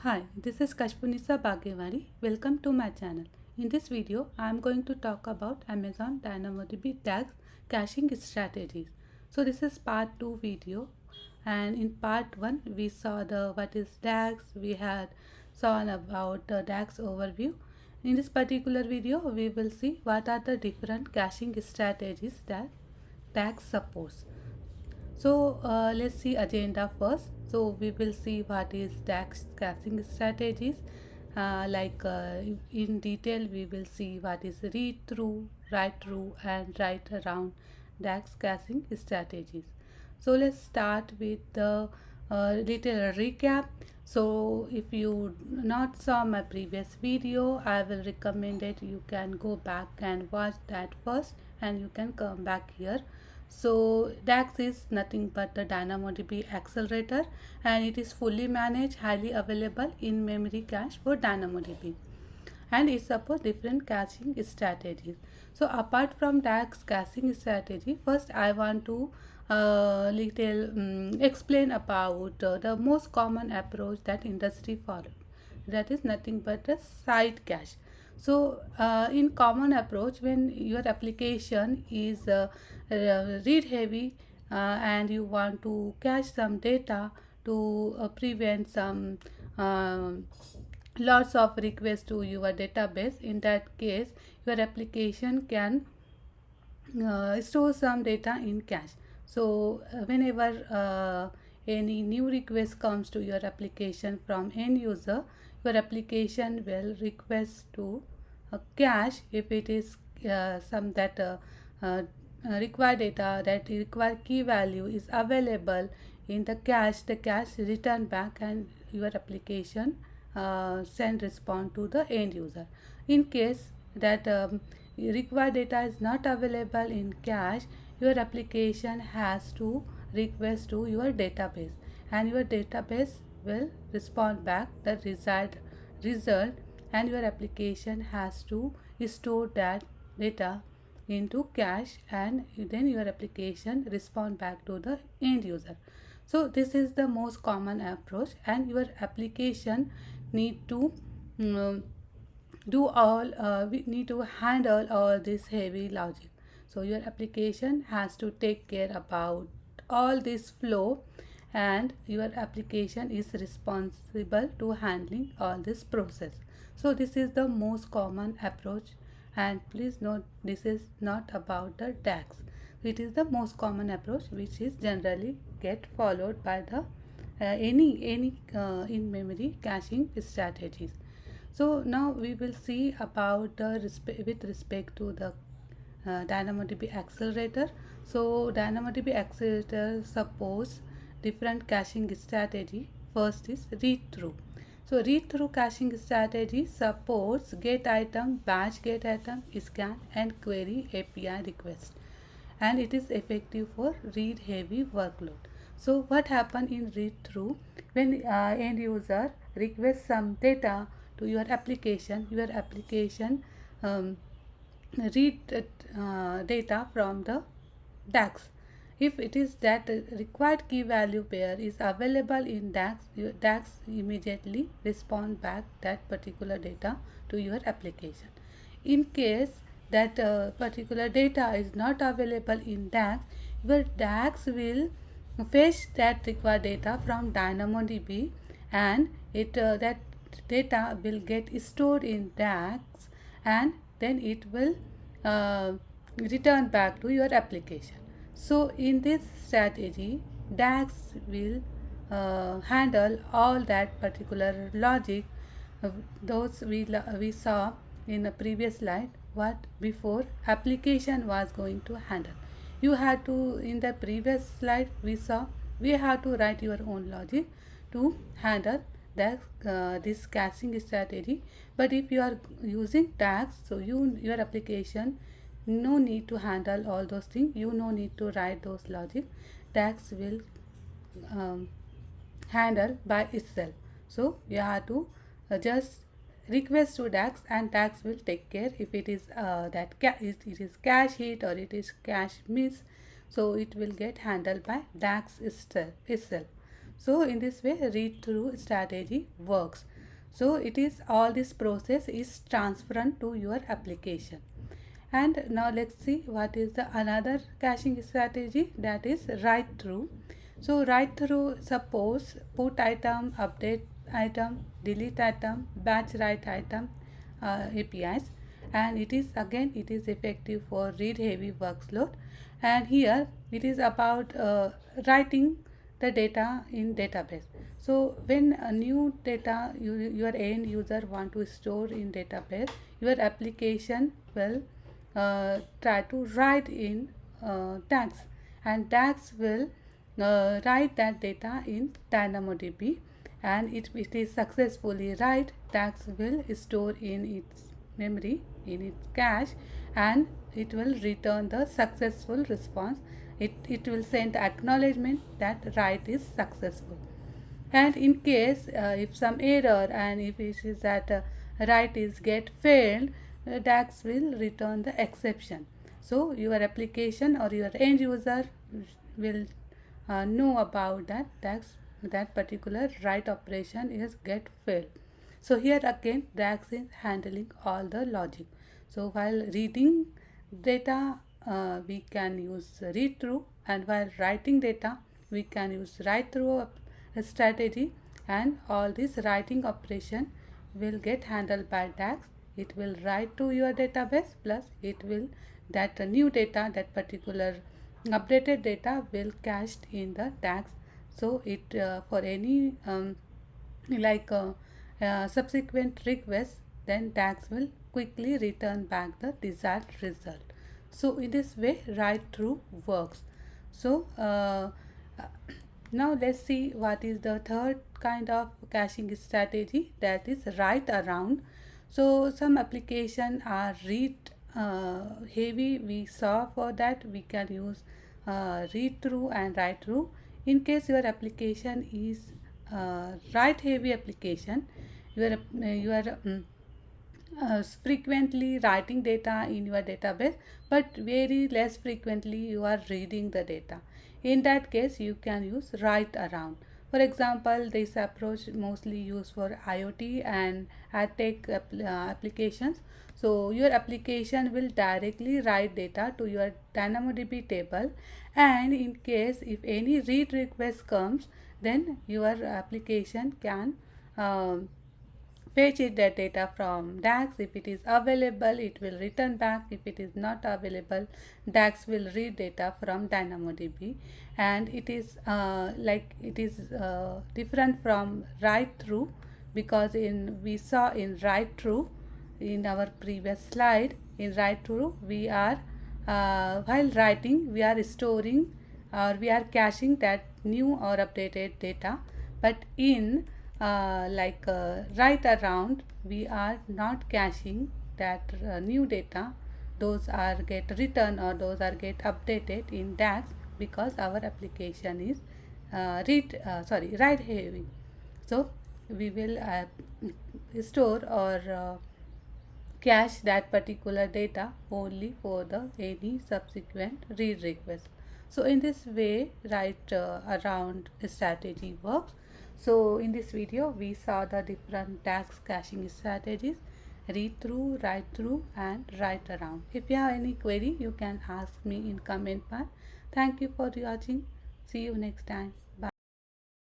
Hi, this is Kashpunisa Bagewani. Welcome to my channel. In this video, I am going to talk about Amazon DynamoDB DAX caching strategies. So this is part 2 video, and in part 1 we saw the what is DAX. We had saw about the DAX overview. In this particular video, we will see what are the different caching strategies that DAX supports. So let's see agenda first. So we will see what is DAX caching strategies. In detail, we will see what is read through, write through, and write around DAX caching strategies. So let's start with the little recap. So if you not saw my previous video, I will recommend that you can go back and watch that first, and you can come back here. So DAX is nothing but the DynamoDB accelerator, and it is fully managed, highly available in memory cache for DynamoDB, and it supports different caching strategies. So apart from DAX caching strategy, first I want to little explain about the most common approach that industry follows. That is nothing but a side cache. So in common approach, when your application is read heavy and you want to cache some data to prevent some lots of requests to your database, in that case your application can store some data in cache. So whenever any new request comes to your application from end user, your application will request to cache if it is some that required data, that required key value is available in the cache return back, and your application send response to the end user. In case that required data is not available in cache, your application has to request to your database, and your database will respond back the result, and your application has to store that data into cache, and then your application respond back to the end user. So this is the most common approach, and your application need to we need to handle all this heavy logic. So your application has to take care about all this flow, and your application is responsible to handling all this process. So this is the most common approach, and please note this is not about the DAX. It is the most common approach which is generally get followed by the any in memory caching strategies. So now we will see about with respect to the DynamoDB accelerator. So DynamoDB accelerator supports different caching strategy. First is read through. So read through caching strategy supports get item, batch get item, scan, and query API request, and it is effective for read heavy workload. So what happen in read through, when end user requests some data to your application um, read data from the DAX. If it is that required key value pair is available in DAX, your DAX immediately respond back that particular data to your application. In case that particular data is not available in DAX, your DAX will fetch that required data from DynamoDB, and that data will get stored in DAX, and then it will uh, return back to your application. So in this strategy, DAX will handle all that particular logic. Those we saw in the previous slide what before application was going to handle. You had to, in the previous slide we saw, we have to write your own logic to handle that this caching strategy. But if you are using DAX, so your application no need to handle all those things, you no need to write those logic. DAX will um, handle by itself. So you have to just request to DAX, and DAX will take care if it is it is cache hit or it is cache miss. So it will get handled by DAX itself. So in this way, read through strategy works. So it is all this process is transferred to your application. And now let's see what is the another caching strategy, that is write through. So write through, suppose put item, update item, delete item, batch write item APIs, and it is effective for read heavy workload. And here it is about writing the data in database. So when a new data your end user want to store in database, your application will try to write in DAX, and DAX will write that data in DynamoDB, and it is successfully write, DAX will store in its memory, in its cache, and it will return the successful response. It will send acknowledgement that write is successful. And in case if some error, and if it is that write is get failed, DAX will return the exception. So your application or your end user will know about that particular write operation is get failed. So here again DAX is handling all the logic. So while reading data, we can use read through, and while writing data we can use write through a strategy, and all this writing operation will get handled by DAX. It will write to your database, plus it will that new data, that particular updated data will cached in the DAX. So it for any like subsequent request, then DAX will quickly return back the desired result. So in this way write through works. So now let's see what is the third kind of caching strategy, that is write around. So some application are read heavy, we saw for that we can use read through and write through. In case your application is write heavy application, you are frequently writing data in your database, but very less frequently you are reading the data. In that case you can use write around. For example, this approach mostly used for IoT and ad tech applications. So your application will directly write data to your DynamoDB table, and in case if any read request comes, then your application can fetch it that data from DAX. If it is available, it will return back. If it is not available, DAX will read data from DynamoDB. And it is different from write through, because we saw in write through in our previous slide, in write through we are while writing we are storing or we are caching that new or updated data, but in write around we are not caching that new data. Those are get written or those are get updated in DAX, because our application is write heavy. So we will store or cache that particular data only for the any subsequent read request. So in this way write around strategy works. So in this video we saw the different DAX caching strategies: read through, write through, and write around. If you have any query, you can ask me in comment part. Thank you for watching. See you next time.